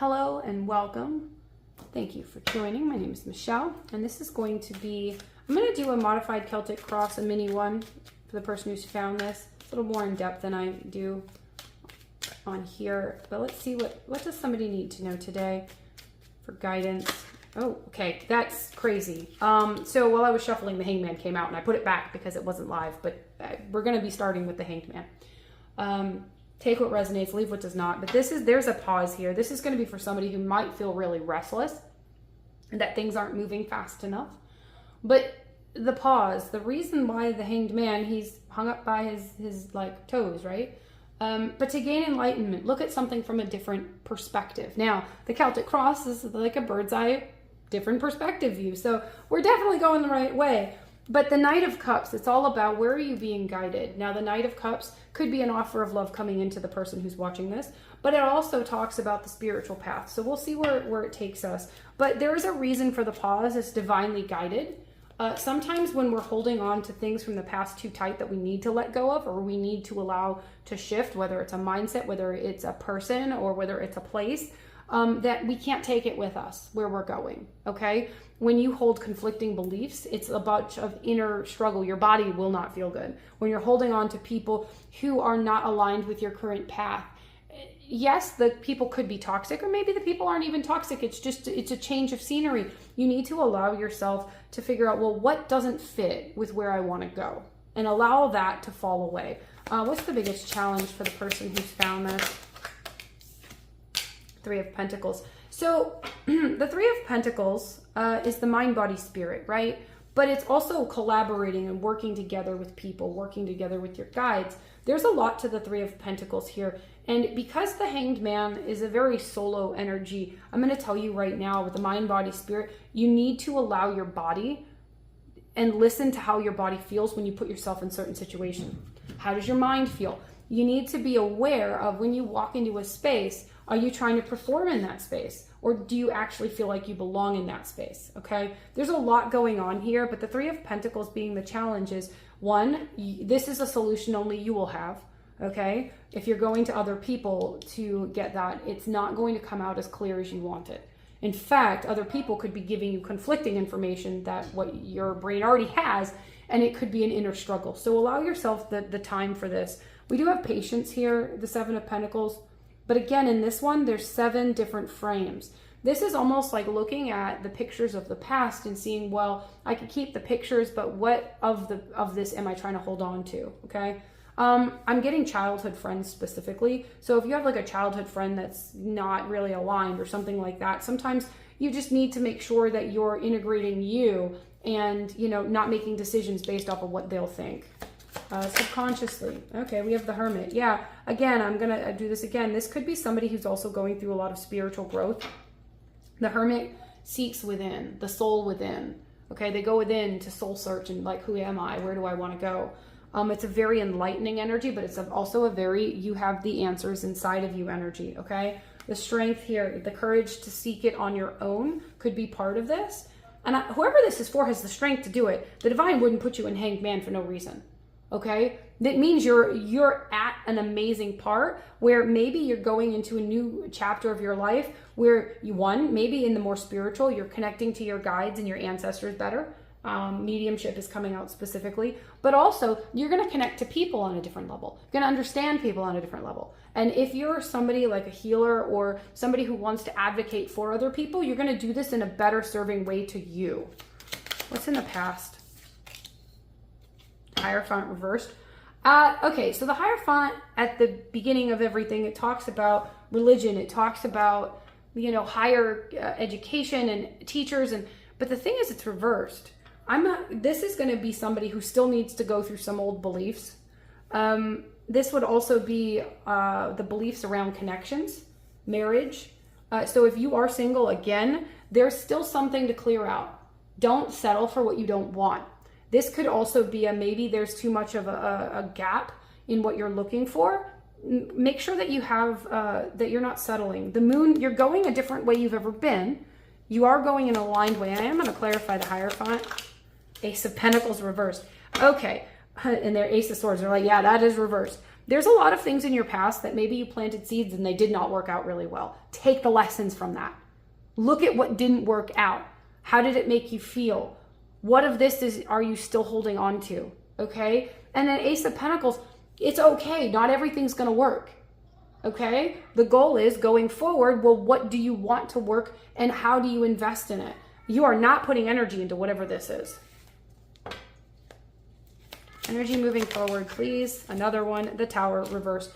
Hello and welcome. Thank you for joining. My name is Michelle, and this is going to be, I'm going to do a modified Celtic cross, a mini one for the person who's found this. It's a little more in depth than I do on here, but let's see what does somebody need to know today for guidance. Oh, okay, that's crazy. So while I was shuffling, the Hanged Man came out, and I put it back because it wasn't live, but we're going to be starting with the Hanged Man. Take what resonates, leave what does not. But there's a pause here. This is going to be for somebody who might feel really restless and that things aren't moving fast enough. But the pause, the reason why the Hanged Man, he's hung up by his like toes, right? But to gain enlightenment, look at something from a different perspective. Now, the Celtic cross is like a bird's eye, different perspective view. So we're definitely going the right way. But the Knight of Cups, it's all about where are you being guided. Now, the Knight of Cups could be an offer of love coming into the person who's watching this, but it also talks about the spiritual path. So we'll see where it takes us. But there is a reason for the pause. It's divinely guided. Sometimes when we're holding on to things from the past too tight that we need to let go of, or we need to allow to shift, whether it's a mindset, whether it's a person, or whether it's a place, that we can't take it with us where we're going, okay? When you hold conflicting beliefs, it's a bunch of inner struggle. Your body will not feel good. When you're holding on to people who are not aligned with your current path, yes, the people could be toxic, or maybe the people aren't even toxic. It's a change of scenery. You need to allow yourself to figure out, well, what doesn't fit with where I want to go, and allow that to fall away. What's the biggest challenge for the person who's found this? Three of Pentacles. So the Three of Pentacles is the mind, body, spirit, right? But it's also collaborating and working together with people, working together with your guides. There's a lot to the Three of Pentacles here. And because the Hanged Man is a very solo energy, I'm going to tell you right now with the mind, body, spirit, you need to allow your body and listen to how your body feels when you put yourself in certain situations. How does your mind feel? You need to be aware of when you walk into a space, are you trying to perform in that space? Or do you actually feel like you belong in that space? Okay, there's a lot going on here, but the Three of Pentacles being the challenge is, one, this is a solution only you will have. Okay, if you're going to other people to get that, it's not going to come out as clear as you want it. In fact, other people could be giving you conflicting information that what your brain already has, and it could be an inner struggle. So allow yourself the time for this. We do have patience here, the Seven of Pentacles. But again, in this one, there's 7 different frames. This is almost like looking at the pictures of the past and seeing, well, I could keep the pictures, but what of this am I trying to hold on to, okay? I'm getting childhood friends specifically. So if you have like a childhood friend that's not really aligned or something like that, sometimes you just need to make sure that you're integrating you and, you know, not making decisions based off of what they'll think. Subconsciously. Okay, we have the Hermit. Yeah, again, I'm going to do this again. This could be somebody who's also going through a lot of spiritual growth. The Hermit seeks within, the soul within. Okay, they go within to soul search and like, who am I? Where do I want to go? It's a very enlightening energy, but it's also a very, you have the answers inside of you energy, okay? The strength here, the courage to seek it on your own could be part of this. And whoever this is for has the strength to do it. The divine wouldn't put you in Hanged Man for no reason. Okay, that means you're at an amazing part where maybe you're going into a new chapter of your life where maybe in the more spiritual, you're connecting to your guides and your ancestors better. Mediumship is coming out specifically, but also you're going to connect to people on a different level. You're going to understand people on a different level. And if you're somebody like a healer or somebody who wants to advocate for other people, you're going to do this in a better serving way to you. What's in the past? Hierophant reversed. Okay, so the Hierophant at the beginning of everything, it talks about religion. It talks about, you know, higher education and teachers. But the thing is, it's reversed. This is going to be somebody who still needs to go through some old beliefs. This would also be the beliefs around connections, marriage. So if you are single, again, there's still something to clear out. Don't settle for what you don't want. This could also be maybe there's too much of a gap in what you're looking for. Make sure that you have, that you're not settling. The Moon, you're going a different way you've ever been. You are going in an aligned way. I am going to clarify the Hierophant. Ace of Pentacles reversed. Okay, and their Ace of Swords. They're like, yeah, that is reversed. There's a lot of things in your past that maybe you planted seeds and they did not work out really well. Take the lessons from that. Look at what didn't work out. How did it make you feel? What of this are you still holding on to? Okay? And then Ace of Pentacles, it's okay. Not everything's going to work. Okay? The goal is going forward, well, what do you want to work and how do you invest in it? You are not putting energy into whatever this is. Energy moving forward, please. Another one, the Tower reverse.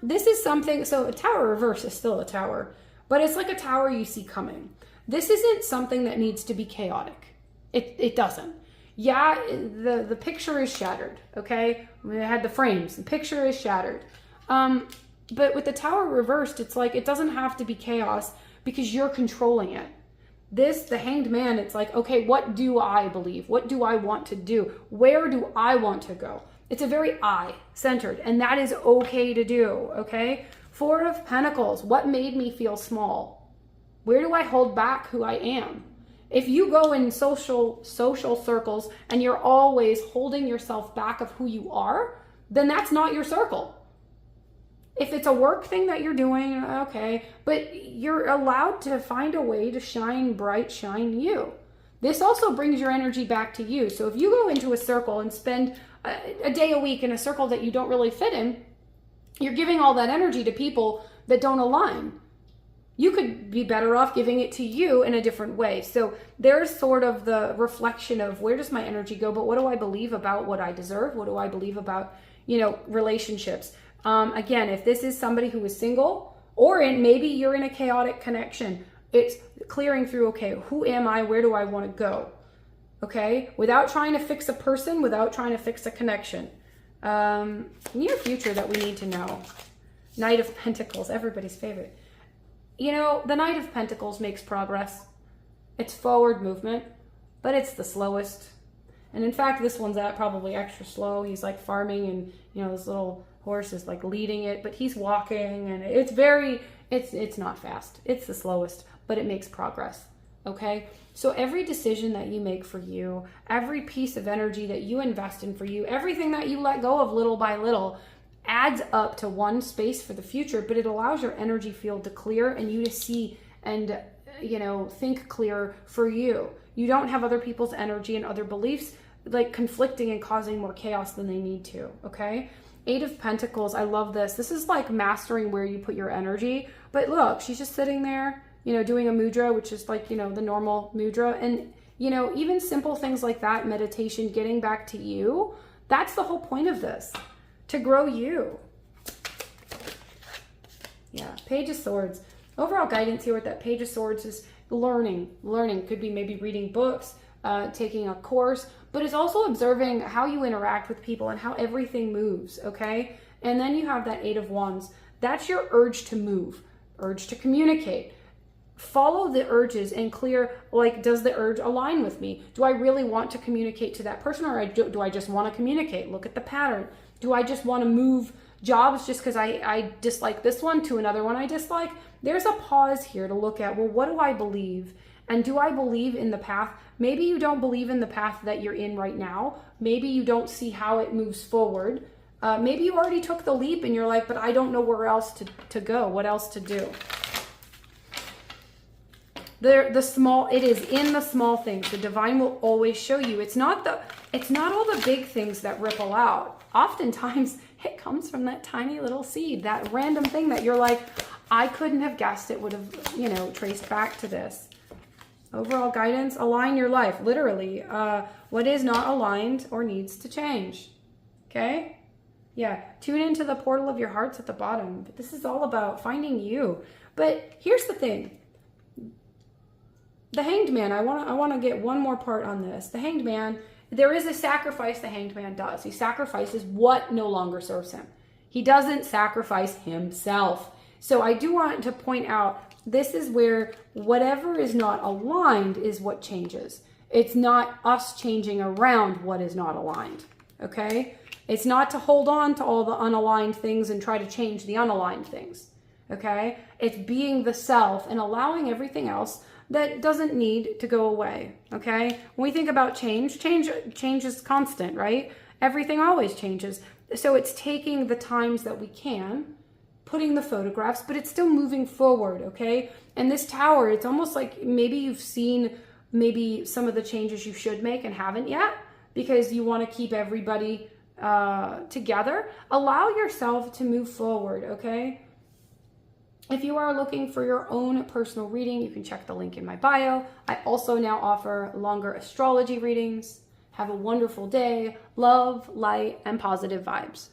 This is something, so a Tower reverse is still a tower, but it's like a tower you see coming. This isn't something that needs to be chaotic. It doesn't. Yeah, the picture is shattered, okay? We had the frames, the picture is shattered. But with the Tower reversed, it's like, it doesn't have to be chaos because you're controlling it. The Hanged Man, it's like, okay, what do I believe? What do I want to do? Where do I want to go? It's a very I-centered, and that is okay to do, okay? Four of Pentacles, what made me feel small? Where do I hold back who I am? If you go in social circles and you're always holding yourself back of who you are, then that's not your circle. If it's a work thing that you're doing, okay, but you're allowed to find a way to shine bright, shine you. This also brings your energy back to you. So if you go into a circle and spend a day a week in a circle that you don't really fit in, you're giving all that energy to people that don't align. You could be better off giving it to you in a different way. So there's sort of the reflection of where does my energy go, but what do I believe about what I deserve? What do I believe about, relationships? Again, if this is somebody who is single, or maybe you're in a chaotic connection, it's clearing through, okay, who am I? Where do I want to go? Okay, without trying to fix a person, without trying to fix a connection. Near future that we need to know. Knight of Pentacles, everybody's favorite. The Knight of Pentacles makes progress. It's forward movement, but it's the slowest. And in fact, this one's probably extra slow. He's like farming and, this little horse is like leading it, but he's walking and it's not fast. It's the slowest, but it makes progress. Okay. So every decision that you make for you, every piece of energy that you invest in for you, everything that you let go of little by little adds up to one space for the future, but it allows your energy field to clear and you to see and, think clear for you. You don't have other people's energy and other beliefs like conflicting and causing more chaos than they need to. Okay. 8 of Pentacles, I love this. This is like mastering where you put your energy. But look, she's just sitting there, doing a mudra, which is like, the normal mudra. And, even simple things like that, meditation, getting back to you, that's the whole point of this, to grow you. Yeah, Page of Swords. Overall guidance here with that Page of Swords is learning. Could be maybe reading books, taking a course, but it's also observing how you interact with people and how everything moves, okay? And then you have that 8 of Wands. That's your urge to move, urge to communicate. Follow the urges and clear, like, does the urge align with me? Do I really want to communicate to that person, or do I just want to communicate? Look at the pattern. Do I just want to move jobs just because I dislike this one to another one I dislike? There's a pause here to look at, well, what do I believe? And do I believe in the path? Maybe you don't believe in the path that you're in right now. Maybe you don't see how it moves forward. Maybe you already took the leap and you're like, but I don't know where else to go, what else to do. It is in the small things. The divine will always show you. It's not all the big things that ripple out. Oftentimes it comes from that tiny little seed, that random thing that you're like, I couldn't have guessed it would have, traced back to this. Overall guidance, align your life. Literally, what is not aligned or needs to change. Okay? Yeah, tune into the portal of your hearts at the bottom. But this is all about finding you. But here's the thing. The Hanged Man, I want to get one more part on this. The Hanged Man, there is a sacrifice the Hanged Man does. He sacrifices what no longer serves him. He doesn't sacrifice himself. So I do want to point out, this is where whatever is not aligned is what changes. It's not us changing around what is not aligned, okay? It's not to hold on to all the unaligned things and try to change the unaligned things, okay? It's being the self and allowing everything else that doesn't need to go away, okay? When we think about change is constant, right? Everything always changes. So it's taking the times that we can, putting the photographs, but it's still moving forward, okay? And this tower, it's almost like maybe you've seen maybe some of the changes you should make and haven't yet because you want to keep everybody together. Allow yourself to move forward, okay? If you are looking for your own personal reading, you can check the link in my bio. I also now offer longer astrology readings. Have a wonderful day. Love, light, and positive vibes.